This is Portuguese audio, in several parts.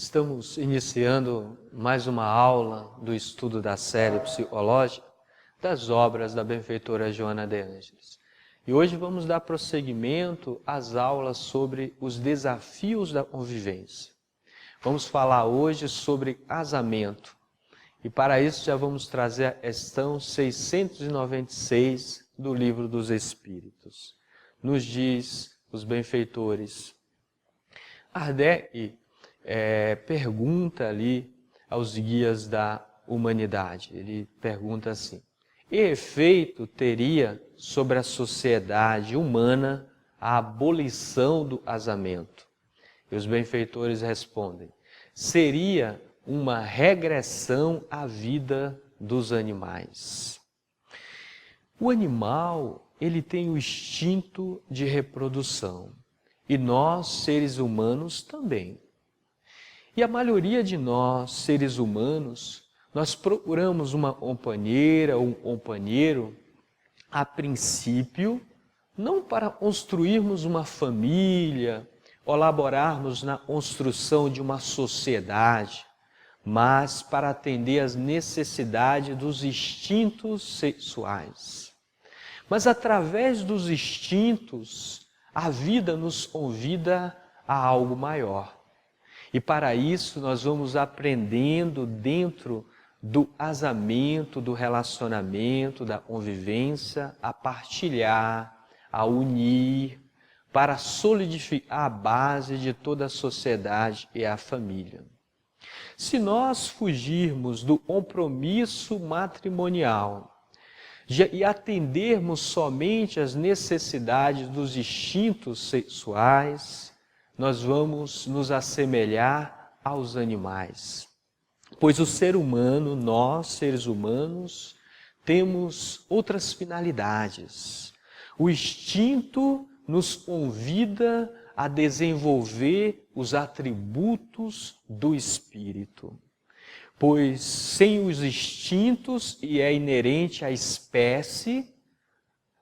Estamos iniciando mais uma aula do estudo da série psicológica das obras da benfeitora Joana de Ângelis. E hoje vamos dar prosseguimento às aulas sobre os desafios da convivência. Vamos falar hoje sobre casamento. E para isso já vamos trazer a questão 696 do Livro dos Espíritos. Nos diz os benfeitores: Kardec pergunta ali aos guias da humanidade. Ele pergunta assim: que efeito teria sobre a sociedade humana a abolição do casamento? E os benfeitores respondem: seria uma regressão à vida dos animais. O animal, ele tem o instinto de reprodução. E nós, seres humanos, também. E a maioria de nós, seres humanos, nós procuramos uma companheira ou um companheiro, a princípio, não para construirmos uma família, colaborarmos na construção de uma sociedade, mas para atender às necessidades dos instintos sexuais. Mas através dos instintos, a vida nos convida a algo maior. E para isso nós vamos aprendendo dentro do casamento, do relacionamento, da convivência, a partilhar, a unir, para solidificar a base de toda a sociedade e a família. Se nós fugirmos do compromisso matrimonial e atendermos somente às necessidades dos instintos sexuais, nós vamos nos assemelhar aos animais. Pois o ser humano, nós, seres humanos, temos outras finalidades. O instinto nos convida a desenvolver os atributos do espírito. Pois sem os instintos, e é inerente à espécie,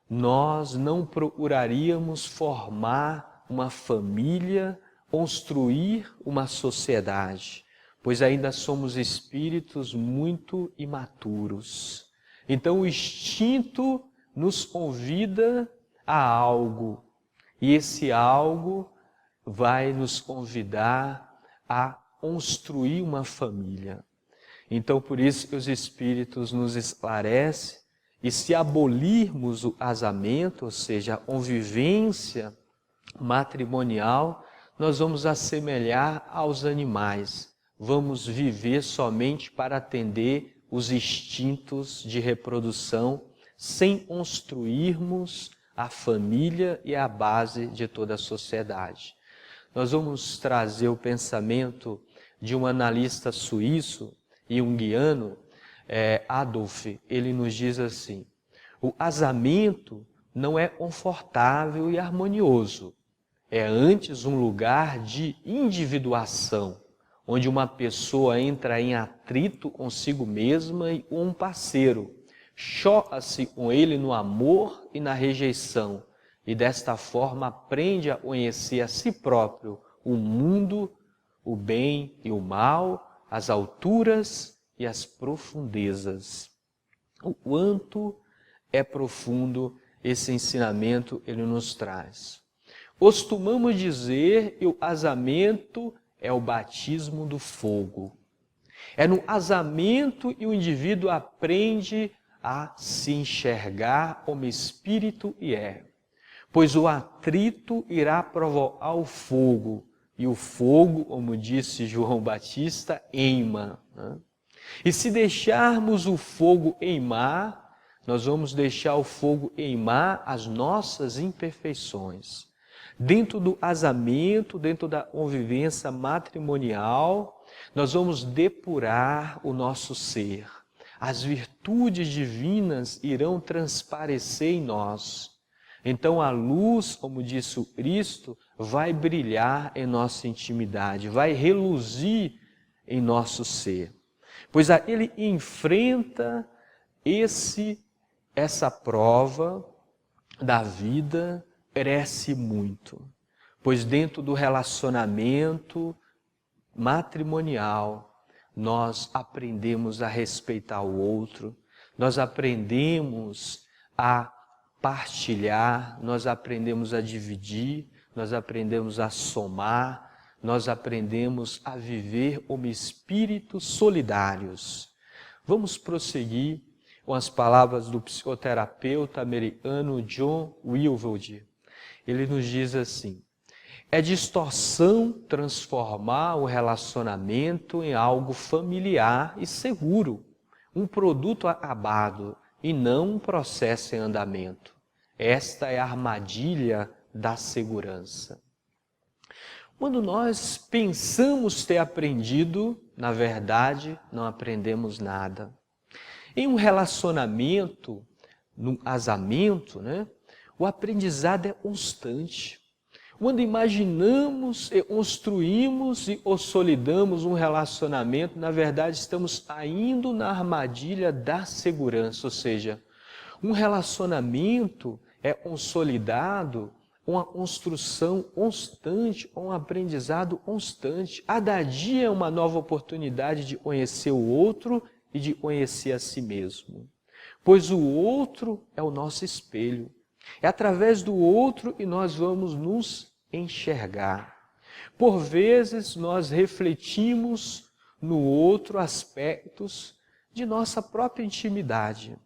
nós não procuraríamos formar uma família, construir uma sociedade, pois ainda somos espíritos muito imaturos. Então o instinto nos convida a algo, e esse algo vai nos convidar a construir uma família. Então por isso que os espíritos nos esclarecem, e se abolirmos o casamento, ou seja, a convivência matrimonial, nós vamos assemelhar aos animais. Vamos viver somente para atender os instintos de reprodução, sem construirmos a família e a base de toda a sociedade. Nós vamos trazer o pensamento de um analista suíço e junguiano, Adolf. Ele nos diz assim: o casamento não é confortável e harmonioso. É antes um lugar de individuação, onde uma pessoa entra em atrito consigo mesma e com um parceiro. Choca-se com ele no amor e na rejeição, e desta forma aprende a conhecer a si próprio, o mundo, o bem e o mal, as alturas e as profundezas. O quanto é profundo esse ensinamento ele nos traz. Costumamos dizer que o casamento é o batismo do fogo. É no casamento que o indivíduo aprende a se enxergar como espírito e é. Pois o atrito irá provocar o fogo, e o fogo, como disse João Batista, queima. E se deixarmos o fogo queimar, nós vamos deixar o fogo queimar as nossas imperfeições. Dentro do casamento, dentro da convivência matrimonial, nós vamos depurar o nosso ser. As virtudes divinas irão transparecer em nós. Então a luz, como disse o Cristo, vai brilhar em nossa intimidade, vai reluzir em nosso ser. Pois aquele que enfrenta essa prova da vida cresce muito, pois dentro do relacionamento matrimonial, nós aprendemos a respeitar o outro, nós aprendemos a partilhar, nós aprendemos a dividir, nós aprendemos a somar, nós aprendemos a viver como espíritos solidários. Vamos prosseguir com as palavras do psicoterapeuta americano John Wilvalde. Ele nos diz assim: é distorção transformar o relacionamento em algo familiar e seguro, um produto acabado e não um processo em andamento. Esta é a armadilha da segurança. Quando nós pensamos ter aprendido, na verdade, não aprendemos nada. Em um relacionamento, num casamento, o aprendizado é constante. Quando imaginamos e construímos e consolidamos um relacionamento, na verdade estamos caindo na armadilha da segurança, ou seja, um relacionamento é consolidado com a construção constante, com um aprendizado constante. Cada dia é uma nova oportunidade de conhecer o outro e de conhecer a si mesmo. Pois o outro é o nosso espelho. É através do outro que nós vamos nos enxergar. Por vezes nós refletimos no outro aspectos de nossa própria intimidade.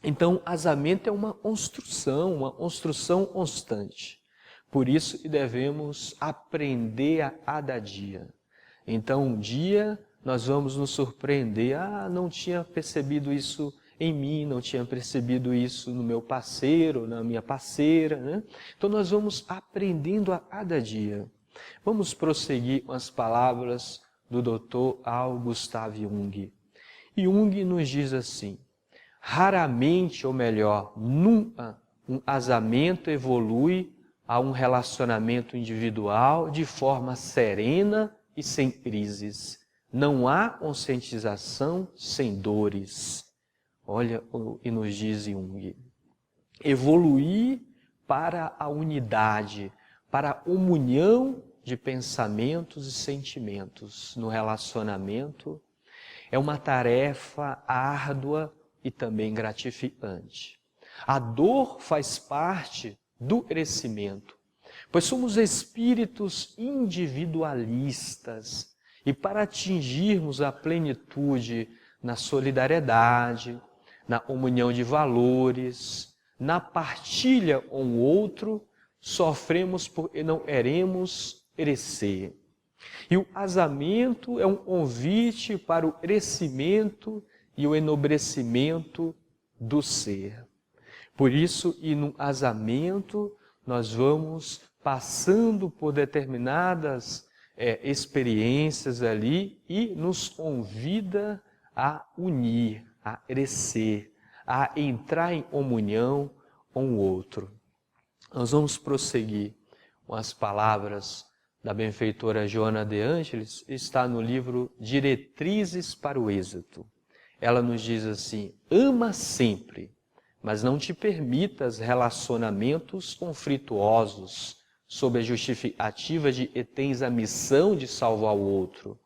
Então, casamento é uma construção constante. Por isso que devemos aprender a cada dia. Então, um dia nós vamos nos surpreender. Não tinha percebido isso em mim, não tinha percebido isso no meu parceiro, na minha parceira. Então, nós vamos aprendendo a cada dia. Vamos prosseguir com as palavras do Dr. Carl Gustav Jung. Jung nos diz assim: raramente, ou melhor, nunca, um casamento evolui a um relacionamento individual de forma serena e sem crises. Não há conscientização sem dores. Olha o que nos diz Jung. Evoluir para a unidade, para a comunhão de pensamentos e sentimentos no relacionamento é uma tarefa árdua e também gratificante. A dor faz parte do crescimento, pois somos espíritos individualistas e para atingirmos a plenitude na solidariedade, na comunhão de valores, na partilha com o outro, sofremos porque não queremos crescer. E o casamento é um convite para o crescimento e o enobrecimento do ser. Por isso, e no casamento, nós vamos passando por determinadas experiências ali e nos convida a unir, a crescer, a entrar em comunhão com o outro. Nós vamos prosseguir com as palavras da benfeitora Joana de Ângeles, está no livro Diretrizes para o Êxito. Ela nos diz assim: ama sempre, mas não te permitas relacionamentos conflituosos sob a justificativa de que tens a missão de salvar o outro,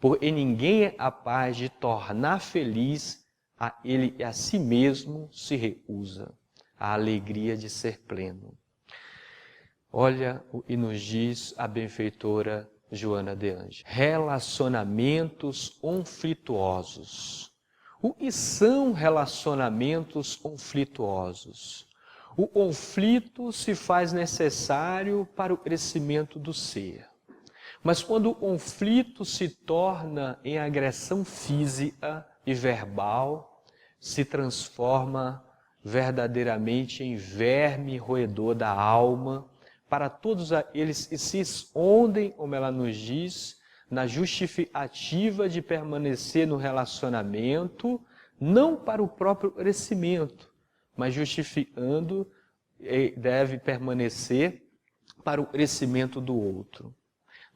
porque ninguém é capaz de tornar feliz a ele e a si mesmo se recusa, a alegria de ser pleno. Olha o que nos diz a benfeitora Joana de Ângeles: relacionamentos conflituosos. O que são relacionamentos conflituosos? O conflito se faz necessário para o crescimento do ser. Mas quando o conflito se torna em agressão física e verbal, se transforma verdadeiramente em verme roedor da alma, para todos aqueles que se escondem, como ela nos diz, na justificativa de permanecer no relacionamento, não para o próprio crescimento, mas justificando, deve permanecer para o crescimento do outro.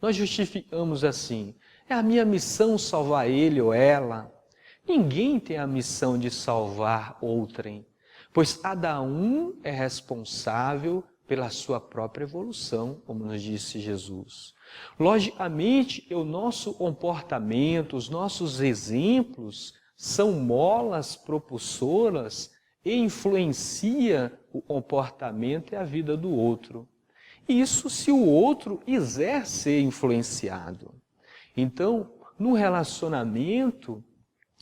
Nós justificamos assim: é a minha missão salvar ele ou ela. Ninguém tem a missão de salvar outrem, pois cada um é responsável pela sua própria evolução, como nos disse Jesus. Logicamente, o nosso comportamento, os nossos exemplos são molas propulsoras e influencia o comportamento e a vida do outro. Isso se o outro quiser ser influenciado. Então, no relacionamento,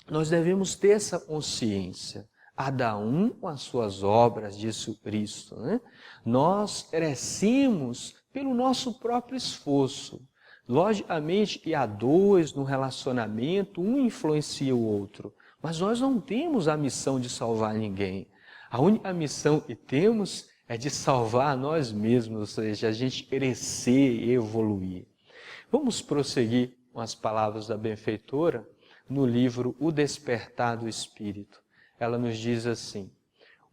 nós devemos ter essa consciência. Cada um com as suas obras, disse o Cristo, né? Nós crescemos pelo nosso próprio esforço. Logicamente que há dois no relacionamento, um influencia o outro. Mas nós não temos a missão de salvar ninguém. A única missão que temos é de salvar nós mesmos, ou seja, a gente crescer e evoluir. Vamos prosseguir com as palavras da benfeitora no livro O Despertar do Espírito. Ela nos diz assim: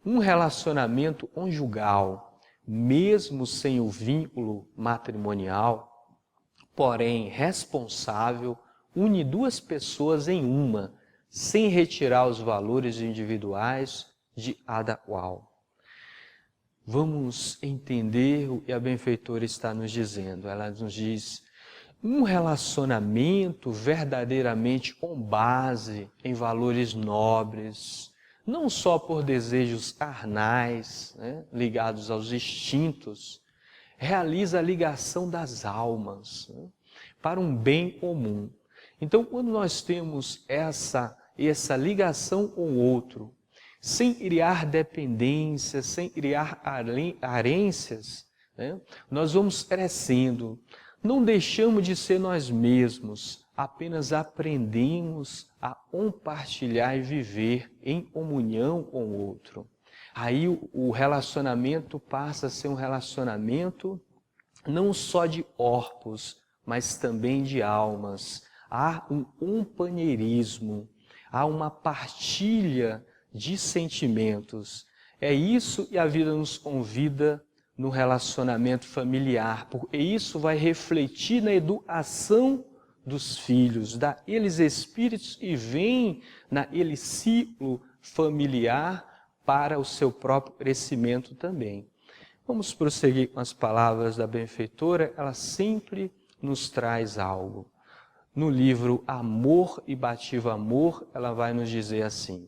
um relacionamento conjugal, mesmo sem o vínculo matrimonial, porém responsável, une duas pessoas em uma, sem retirar os valores individuais de cada qual. Vamos entender o que a benfeitora está nos dizendo. Ela nos diz: um relacionamento verdadeiramente com base em valores nobres, não só por desejos carnais, né, ligados aos instintos, realiza a ligação das almas, né, para um bem comum. Então, quando nós temos essa ligação com o outro, sem criar dependências, sem criar carências, né, nós vamos crescendo. Não deixamos de ser nós mesmos, apenas aprendemos a compartilhar e viver em comunhão com o outro. Aí o relacionamento passa a ser um relacionamento não só de corpos, mas também de almas. Há um companheirismo, há uma partilha de sentimentos. É isso que a vida nos convida no relacionamento familiar, porque isso vai refletir na educação dos filhos, daqueles espíritos que vêm naquele ciclo familiar para o seu próprio crescimento também. Vamos prosseguir com as palavras da benfeitora, ela sempre nos traz algo. No livro Amor e Bativo Amor, ela vai nos dizer assim: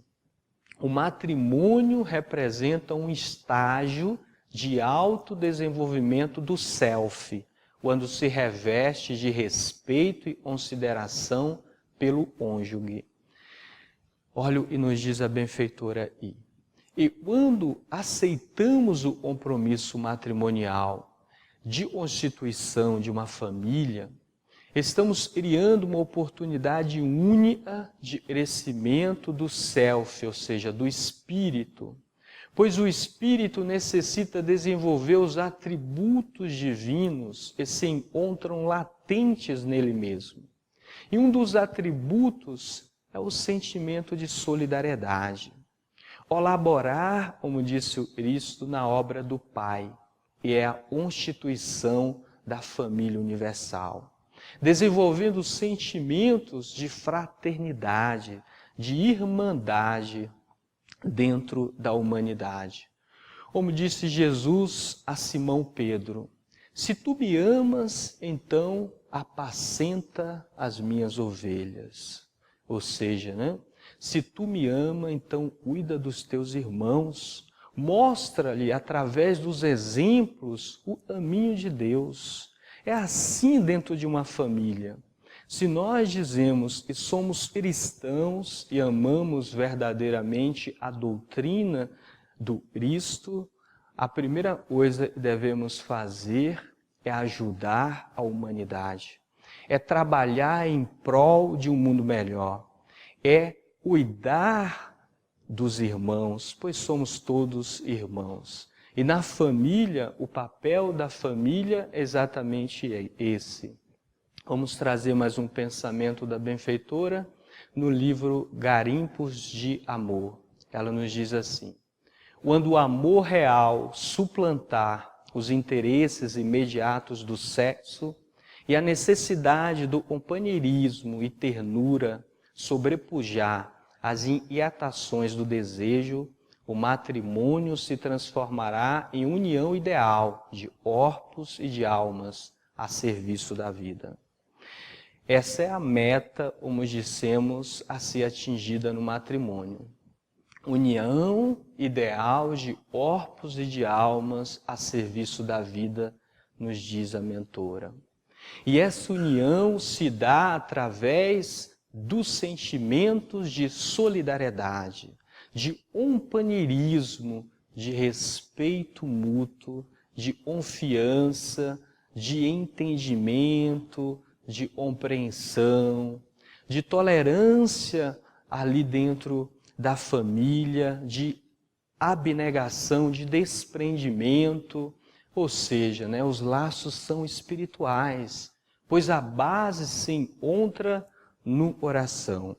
o matrimônio representa um estágio de autodesenvolvimento do self, quando se reveste de respeito e consideração pelo cônjuge. Olha o que nos diz a benfeitora aí. E quando aceitamos o compromisso matrimonial de constituição de uma família, estamos criando uma oportunidade única de crescimento do self, ou seja, do espírito. Pois o espírito necessita desenvolver os atributos divinos que se encontram latentes nele mesmo. E um dos atributos é o sentimento de solidariedade. Colaborar, como disse o Cristo, na obra do Pai, e é a constituição da família universal. Desenvolvendo sentimentos de fraternidade, de irmandade dentro da humanidade. Como disse Jesus a Simão Pedro: se tu me amas, então apacenta as minhas ovelhas. Ou seja, né? Se tu me ama, então cuida dos teus irmãos, mostra-lhe através dos exemplos o caminho de Deus. É assim dentro de uma família. Se nós dizemos que somos cristãos e amamos verdadeiramente a doutrina do Cristo, a primeira coisa que devemos fazer é ajudar a humanidade, é trabalhar em prol de um mundo melhor, é cuidar dos irmãos, pois somos todos irmãos. E na família, o papel da família é exatamente esse. Vamos trazer mais um pensamento da benfeitora no livro Garimpos de Amor. Ela nos diz assim: quando o amor real suplantar os interesses imediatos do sexo e a necessidade do companheirismo e ternura sobrepujar as inquietações do desejo, o matrimônio se transformará em união ideal de corpos e de almas a serviço da vida. Essa é a meta, como dissemos, a ser atingida no matrimônio. União ideal de corpos e de almas a serviço da vida, nos diz a mentora. E essa união se dá através dos sentimentos de solidariedade, de companheirismo, de respeito mútuo, de confiança, de entendimento, de compreensão, de tolerância ali dentro da família, de abnegação, de desprendimento. Ou seja, os laços são espirituais, pois a base se encontra no coração.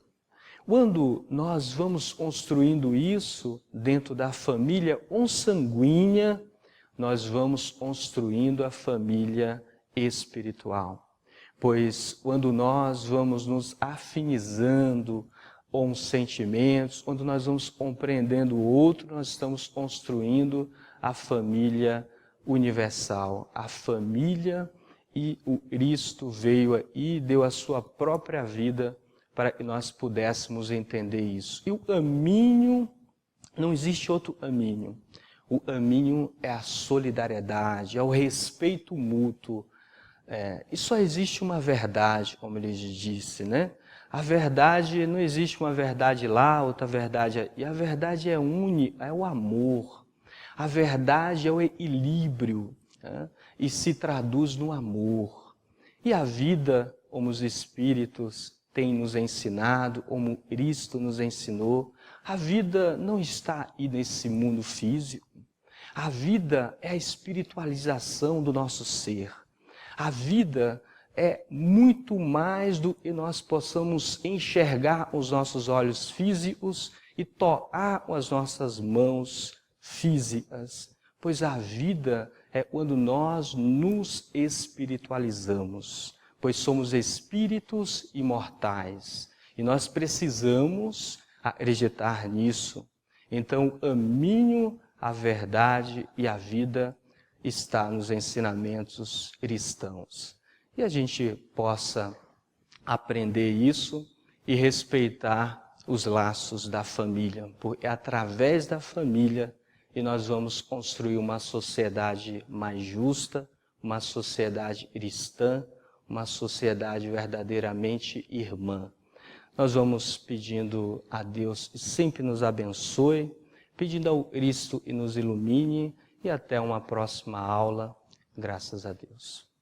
Quando nós vamos construindo isso dentro da família consanguínea, nós vamos construindo a família espiritual. Pois quando nós vamos nos afinizando com os sentimentos, quando nós vamos compreendendo o outro, nós estamos construindo a família universal, a família, e o Cristo veio aí e deu a sua própria vida para que nós pudéssemos entender isso. E o caminho, não existe outro caminho. O caminho é a solidariedade, é o respeito mútuo. E só existe uma verdade, como ele disse, A verdade, não existe uma verdade lá, outra verdade. E a verdade é única, é o amor. A verdade é o equilíbrio, e se traduz no amor. E a vida, como os Espíritos têm nos ensinado, como Cristo nos ensinou, a vida não está aí nesse mundo físico. A vida é a espiritualização do nosso ser. A vida é muito mais do que nós possamos enxergar com os nossos olhos físicos e tocar com as nossas mãos físicas. Pois a vida é quando nós nos espiritualizamos, pois somos espíritos imortais e nós precisamos acreditar nisso. Então, o caminho, a verdade e a vida está nos ensinamentos cristãos. E a gente possa aprender isso e respeitar os laços da família, porque é através da família que nós vamos construir uma sociedade mais justa, uma sociedade cristã, uma sociedade verdadeiramente irmã. Nós vamos pedindo a Deus que sempre nos abençoe, pedindo ao Cristo que nos ilumine, e até uma próxima aula. Graças a Deus.